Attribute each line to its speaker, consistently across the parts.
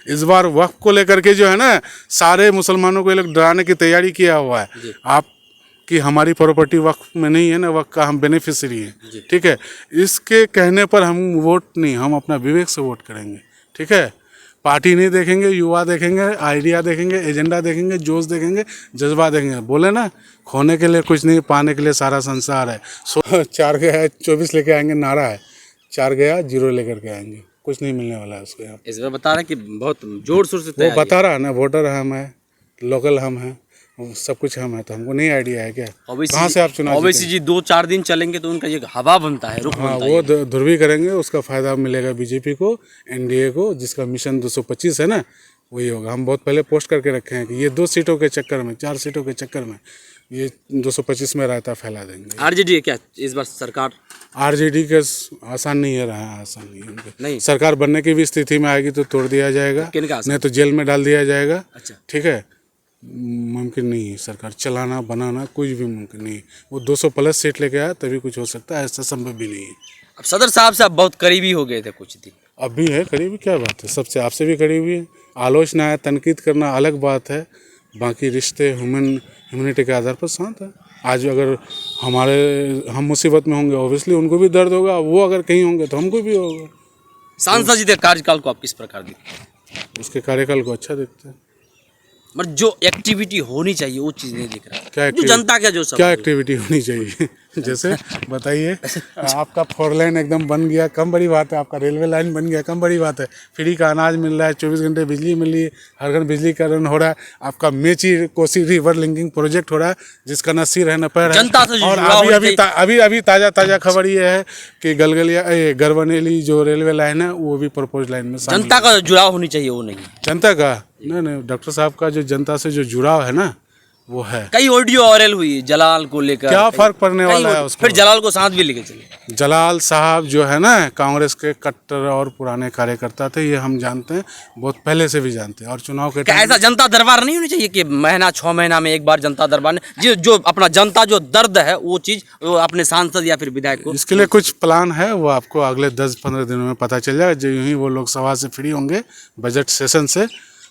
Speaker 1: इस बार वक्फ को लेकर के जो है ना, सारे मुसलमानों को ये लोग डराने की तैयारी किया हुआ है। आप कि हमारी प्रॉपर्टी वक्फ में नहीं है ना, वक्फ का हम बेनिफिशियरी हैं, ठीक है। इसके कहने पर हम वोट नहीं, हम अपना विवेक से वोट करेंगे, ठीक है। पार्टी नहीं देखेंगे, युवा देखेंगे, आइडिया देखेंगे, एजेंडा देखेंगे, जोश देखेंगे, जज्बा देखेंगे। बोले ना, खोने के लिए कुछ नहीं, पाने के लिए सारा संसार है। 4 गया 24 लेके आएंगे, नारा है 4 गया 0 लेकर के आएंगे, कुछ नहीं मिलने वाला है उसको। यहाँ
Speaker 2: इस बार बता रहे हैं कि बहुत जोर शोर से
Speaker 1: वो बता रहा है ना, वोटर हम है, लोकल हम हैं, सब कुछ हम है, तो हमको नहीं आइडिया है क्या कहाँ से आप चुनाव
Speaker 2: ओवैसी जी 2-4 दिन चलेंगे तो उनका एक हवा बनता है, रुख
Speaker 1: हाँ,
Speaker 2: बनता
Speaker 1: वो
Speaker 2: है।
Speaker 1: ध्रुवी करेंगे, उसका फायदा मिलेगा बीजेपी को, एनडीए को, जिसका मिशन 225 है ना, वही होगा। हम बहुत पहले पोस्ट करके रखे हैं कि ये 2 सीटों के चक्कर में, 4 सीटों के चक्कर में ये 225 में रायता फैला देंगे।
Speaker 2: आरजेडी है क्या इस बार सरकार?
Speaker 1: आरजेडी के आसान नहीं है, रहा आसान नहीं है उनके।
Speaker 2: नहीं,
Speaker 1: सरकार बनने की भी स्थिति में आएगी तो तोड़ दिया जाएगा, नहीं तो जेल में डाल दिया जाएगा।
Speaker 2: अच्छा,
Speaker 1: ठीक है, मुमकिन नहीं है सरकार चलाना बनाना, कुछ भी मुमकिन नहीं है। वो 200 प्लस सीट लेके आया तभी कुछ हो सकता है, ऐसा संभव भी नहीं है।
Speaker 2: अब सदर साहब से आप बहुत करीबी हो गए थे कुछ दिन।
Speaker 1: अब भी है करीबी, क्या बात है, सबसे आपसे भी करीबी है। आलोचना है, तनकीद करना अलग बात है, बाकी रिश्ते ह्यूमैनिटी के आधार पर शांत है। आज अगर हम मुसीबत में होंगे, ऑब्वियसली उनको भी दर्द होगा, वो अगर कहीं होंगे तो हमको भी होगा।
Speaker 2: सांसद जी के कार्यकाल को आप किस प्रकार देखते हैं?
Speaker 1: उसके कार्यकाल को अच्छा देखते हैं।
Speaker 2: मतलब जो एक्टिविटी होनी चाहिए वो चीज़ नहीं दिख रहा।
Speaker 1: क्या
Speaker 2: जो जनता का जो
Speaker 1: क्या एक्टिविटी होनी चाहिए जैसे बताइए। आपका 4 लेन एकदम बन गया, कम बड़ी बात है। आपका रेलवे लाइन बन गया, कम बड़ी बात है। फ्री का अनाज मिल रहा है, 24 घंटे बिजली मिल रही है, हर घर बिजलीकरण हो रहा है। आपका Mechi Kosi river linking project हो रहा है, जिसका न सिर है न पैर है।
Speaker 2: जनता से
Speaker 1: और अभी ताज़ा खबर ये है कि गलगलिया गरबनेली जो रेलवे लाइन है वो भी प्रपोज लाइन में शामिल है।
Speaker 2: जनता का जुड़ाव होनी चाहिए, वो नहीं
Speaker 1: जनता का नहीं, डॉक्टर साहब का जो जनता से जो जुड़ाव है ना, वो है।
Speaker 2: कई ऑडियो वायरल हुई जलाल को लेकर,
Speaker 1: क्या फर्क पड़ने वाला है उसको।
Speaker 2: फिर जलाल को साथ भी लेके चले।
Speaker 1: जलाल साहब जो है ना, कांग्रेस के कट्टर और पुराने कार्यकर्ता थे, ये हम जानते हैं, बहुत पहले से भी जानते हैं। और चुनाव के
Speaker 2: क्या ऐसा जनता दरबार नहीं होनी चाहिए कि महीना 6 महीना में एक बार जनता दरबार जो अपना जनता जो दर्द है वो चीज़ वो अपने सांसद या फिर विधायक को,
Speaker 1: इसके लिए कुछ प्लान है, वो आपको अगले 10-15 दिनों में पता चल जाएगा। जो यूं ही वो लोकसभा से फ्री होंगे बजट सेशन से,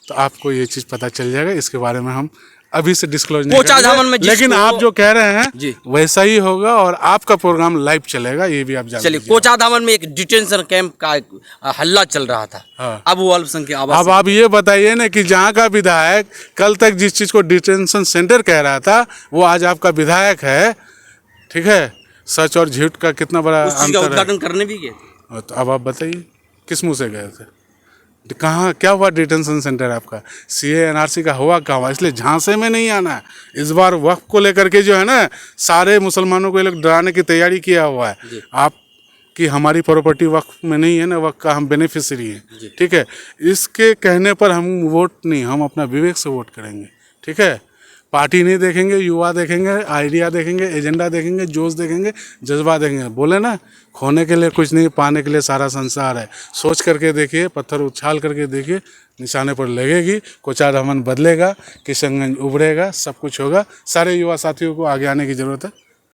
Speaker 1: तो आपको ये चीज़ पता चल जाएगा। इसके बारे में हम अभी से डिस्क्लोज नहीं करेंगे, लेकिन आप जो कह रहे हैं वैसा ही होगा और आपका प्रोग्राम लाइव चलेगा, ये भी आप जान लीजिए।
Speaker 2: कोचाधामन में एक डिटेंशन कैंप का हल्ला चल रहा था। हाँ। अब वो अल्पसंख्यक आवास।
Speaker 1: अब आप ये बताइए ना कि जहाँ का विधायक कल तक जिस चीज़ को डिटेंशन सेंटर कह रहा था, वो आज आपका विधायक है। ठीक है, सच और झूठ का कितना बड़ा अंतर है।
Speaker 2: उद्घाटन करने भी गए,
Speaker 1: तो अब आप बताइए किस मुँह से गए थे, कहाँ क्या हुआ डिटेंशन सेंटर आपका? सीए एनआरसी का हुआ क्या हुआ? इसलिए झांसे में नहीं आना है। इस बार वक्फ को लेकर के जो है ना, सारे मुसलमानों को ये लोग डराने की तैयारी किया हुआ है। आप कि हमारी प्रॉपर्टी वक्फ में नहीं है ना, वक्फ का हम बेनिफिशियरी हैं, ठीक है। इसके कहने पर हम वोट नहीं, हम अपना विवेक से वोट करेंगे, ठीक है। पार्टी नहीं देखेंगे, युवा देखेंगे, आइडिया देखेंगे, एजेंडा देखेंगे, जोश देखेंगे, जज्बा देखेंगे। बोले ना, खोने के लिए कुछ नहीं, पाने के लिए सारा संसार है। सोच करके देखिए, पत्थर उछाल करके देखिए, निशाने पर लगेगी। कोचाधामन बदलेगा, किशनगंज उभरेगा, सब कुछ होगा। सारे युवा साथियों को आगे आने की ज़रूरत है।